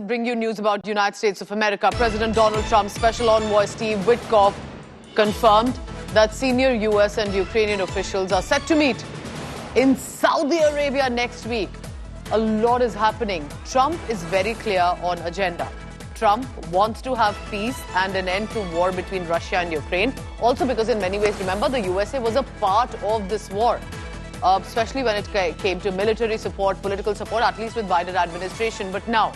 Bring you news about United States of America. President Donald Trump's special envoy Steve Witkoff confirmed that senior US and Ukrainian officials are set to meet in Saudi Arabia next week. A lot is happening. Trump is very clear on agenda. Trump wants to have peace and an end to war between Russia and Ukraine. Also because in many ways, remember, the USA was a part of this war. Especially when it came to military support, political support, at least with Biden administration. But now,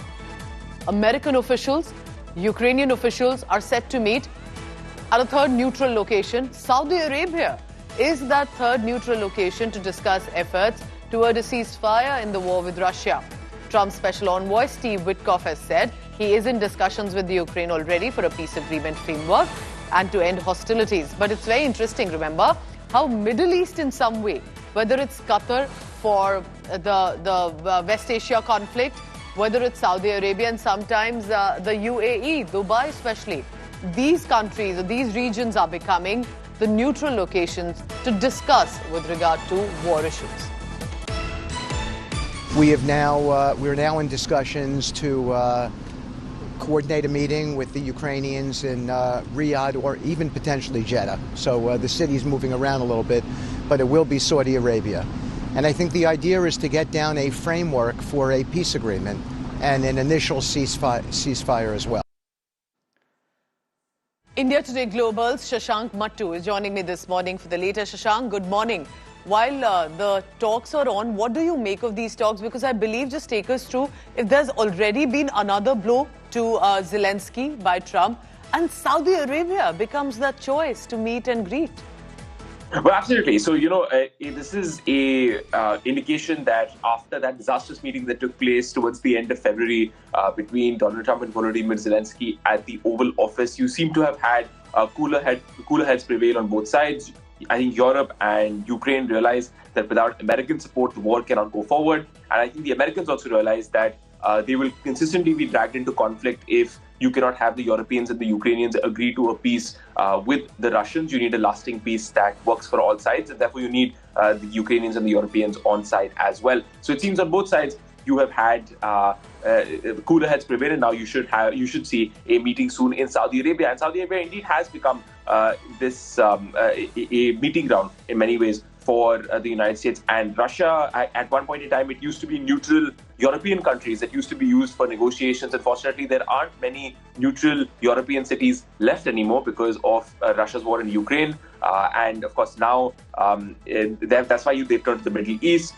American officials, Ukrainian officials are set to meet at a third neutral location. Saudi Arabia is that third neutral location to discuss efforts toward a ceasefire in the war with Russia. Trump's special envoy Steve Witkoff has said he is in discussions with the Ukraine already for a peace agreement framework and to end hostilities. But it's very interesting, remember, how Middle East in some way, whether it's Qatar for the West Asia conflict, whether it's Saudi Arabia and sometimes the UAE, Dubai especially, these countries or these regions are becoming the neutral locations to discuss with regard to war issues. We're now in discussions to coordinate a meeting with the Ukrainians in Riyadh or even potentially Jeddah. So the city's moving around a little bit, but it will be Saudi Arabia. And I think the idea is to get down a framework for a peace agreement and an initial ceasefire as well. India Today Global's Shashank Mattu is joining me this morning for the latest. Shashank, good morning. While the talks are on, what do you make of these talks? Because I believe, just take us through, if there's already been another blow to Zelensky by Trump, and Saudi Arabia becomes that choice to meet and greet. Well, absolutely. So, this is a indication that after that disastrous meeting that took place towards the end of February between Donald Trump and Volodymyr Zelensky at the Oval Office, you seem to have had cooler heads prevail on both sides. I think Europe and Ukraine realize that without American support, the war cannot go forward. And I think the Americans also realize that they will consistently be dragged into conflict if you cannot have the Europeans and the Ukrainians agree to a peace with the Russians. You need a lasting peace that works for all sides, and therefore you need the Ukrainians and the Europeans on side as well. So it seems on both sides you have had cooler heads prevail, and now you should see a meeting soon in Saudi Arabia. And Saudi Arabia indeed has become a meeting ground in many ways for the United States and Russia. At one point in time, it used to be neutral European countries that used to be used for negotiations. Unfortunately, there aren't many neutral European cities left anymore because of Russia's war in Ukraine. And of course, now that's why they've turned to the Middle East.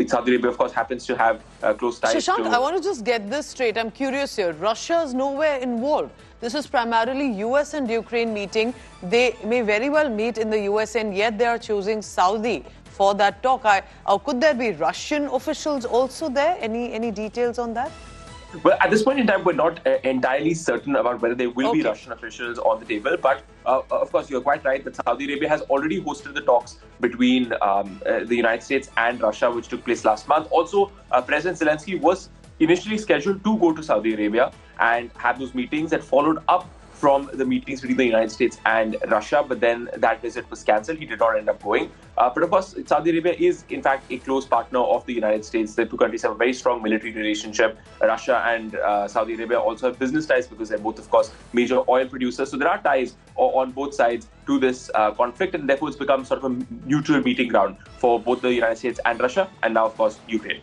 Saudi Arabia, of course, happens to have close ties. Shashank, I want to just get this straight. I'm curious here. Russia is nowhere involved. This is primarily US and Ukraine meeting. They may very well meet in the US, and yet they are choosing Saudi for that talk. Could there be Russian officials also there? Any details on that? Well, at this point in time, we're not entirely certain about whether there will be Russian officials on the table. But of course, you're quite right that Saudi Arabia has already hosted the talks between the United States and Russia, which took place last month. Also, President Zelensky was initially scheduled to go to Saudi Arabia and have those meetings that followed up from the meetings between the United States and Russia, but then that visit was cancelled. He did not end up going. But of course, Saudi Arabia is, in fact, a close partner of the United States. The two countries have a very strong military relationship. Russia and Saudi Arabia also have business ties because they're both, of course, major oil producers. So there are ties on both sides to this conflict, and therefore it's become sort of a neutral meeting ground for both the United States and Russia, and now, of course, Ukraine.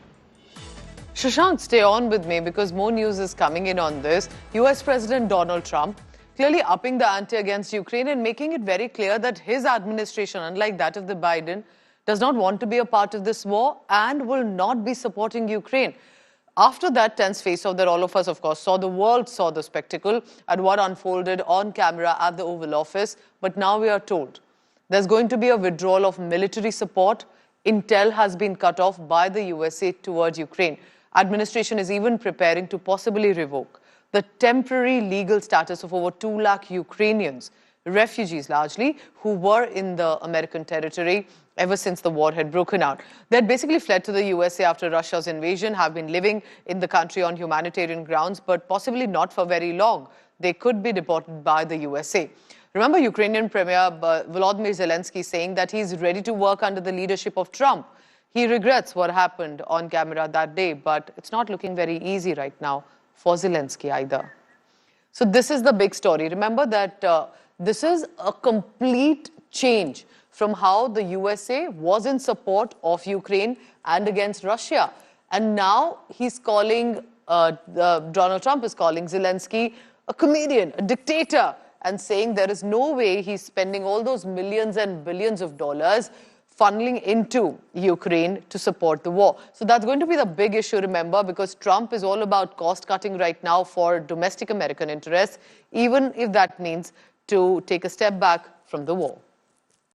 Shashank, stay on with me because more news is coming in on this. US President Donald Trump clearly upping the ante against Ukraine and making it very clear that his administration, unlike that of the Biden, does not want to be a part of this war and will not be supporting Ukraine. After that tense face-off that all of us, of course, saw, the world saw the spectacle and what unfolded on camera at the Oval Office. But now we are told there's going to be a withdrawal of military support. Intel has been cut off by the USA towards Ukraine. Administration is even preparing to possibly revoke the temporary legal status of over 2 lakh Ukrainians, refugees largely, who were in the American territory ever since the war had broken out. They had basically fled to the USA after Russia's invasion, have been living in the country on humanitarian grounds, but possibly not for very long. They could be deported by the USA. Remember Ukrainian Premier Volodymyr Zelensky saying that he's ready to work under the leadership of Trump. He regrets what happened on camera that day, but it's not looking very easy right now for Zelensky either. So this is the big story. Remember that this is a complete change from how the USA was in support of Ukraine and against Russia. And now he's calling, Donald Trump is calling Zelensky a comedian, a dictator, and saying there is no way he's spending all those millions and billions of dollars funneling into Ukraine to support the war. So that's going to be the big issue, remember, because Trump is all about cost cutting right now for domestic American interests, even if that means to take a step back from the war.